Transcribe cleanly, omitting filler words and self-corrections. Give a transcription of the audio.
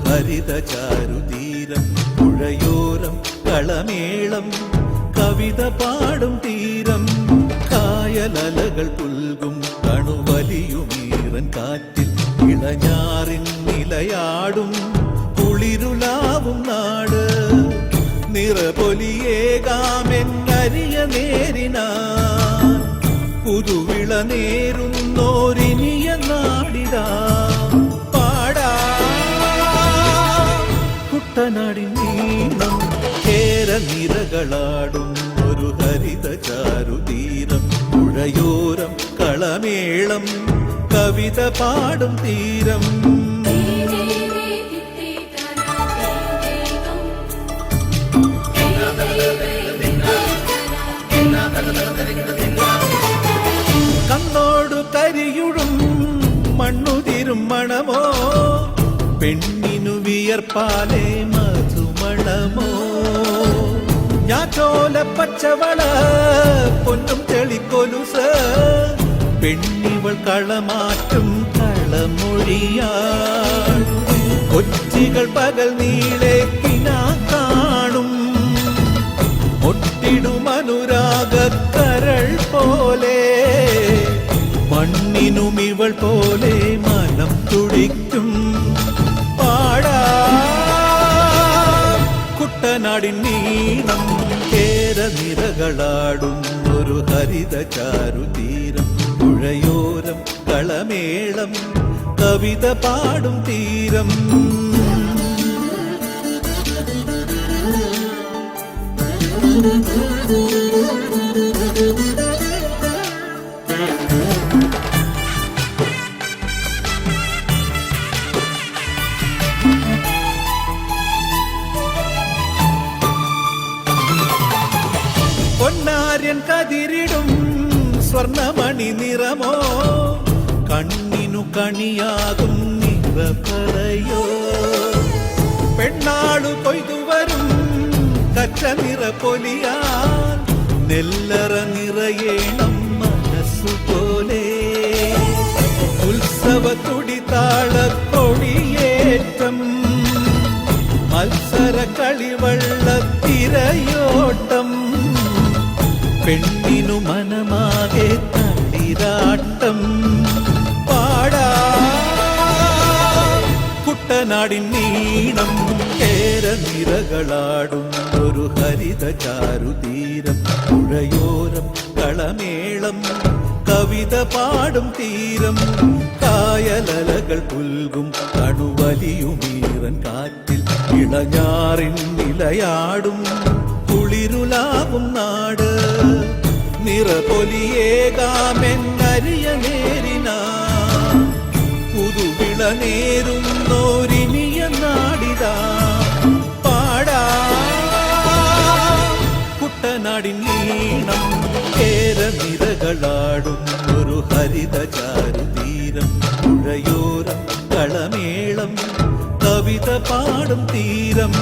ഹരിത ചാരുതീരം പുഴയോരം കളമേളം കവിത പാടും തീരം കായലലകൾ പുൽകും കണുവലിയുമീറൻ കാറ്റിൽ ഇളഞ്ഞാറിൻ നിലയാടും കുളിരുലാവും നാട് നിറപൊലിയേകാമെന്നരിയ നേരിനാ പുതുവിള നേരുന്നോരിനിയ നാടിതാ പാടാ കുട്ടനാടിൻ നീളം കേരനിരകളാടും ഒരു ഹരിത ചാരുതീരം പുഴയോരം കളമേളം കവിത പാടും തീരം കണ്ണോടു കരിയുഴും മണ്ണുതിരും മണമോ പെണ്ണിനു വിയർപ്പാലേ മധുമണമോ ഞാറ്റോല പച്ചവള പൊന്നും ചെളിക്കൊലുസ് പെണ്ണിവൾ കളമാറ്റും കളമൊഴിയാ കൊച്ചികൾ പകൽ നീളെ കിനാ കാണും ഒട്ടിടും അനുരാഗക്കരൾ പോലെ മണ്ണിനും ഇവൾ പോലെ മനം തുടിക്കും പാടാ കുട്ടനാടിൻ നീളം കേരനിരകളാടും ഒരു ഹരിത ചാരുതീരം പുഴയോരം കളമേളം കവിത പാടും തീരം പൊന്നാര്യൻ കതിരിടും സ്വർണമണി നിറമോ കണ്ണിനു കണിയാകും നിറപറയോ പെണ്ണാളു കൊയ്തുവരും കച്ച നിറ പൊലിയാൻ നെല്ലറ നിറയേണം മനസ്സുപോലെ ഉത്സവ തുടിതാള കൊടിയേറ്റം മത്സര കളിവള്ള തിരയോട്ടം പെണ്ണിനു മനമാകെ തളിരാട്ടം പാടാ കുട്ടനാടിൻ നീളം കേരനിരകളാടും ഒരു ഹരിത ചാരുതീരം പുഴയോരം കളമേളം കവിത പാടും തീരം കായലലകൾ പുൽകും കണുവലിയുമീറൻ കാറ്റിൽ ഇളഞ്ഞാറിൻ നിലയാടും കുളിരുലാവും നാട് നിറപൊലിയേകാമെന്നരിയ നേരിനാ പുതുവിള നേരുന്നോരിനിയ നാടിതാ പാടാ കുട്ടനാടിൻ നീളം കേരനിരകളാടും ഒരു ഹരിത ചാരുതീരം പുഴയോരം കളമേളം കവിത പാടും തീരം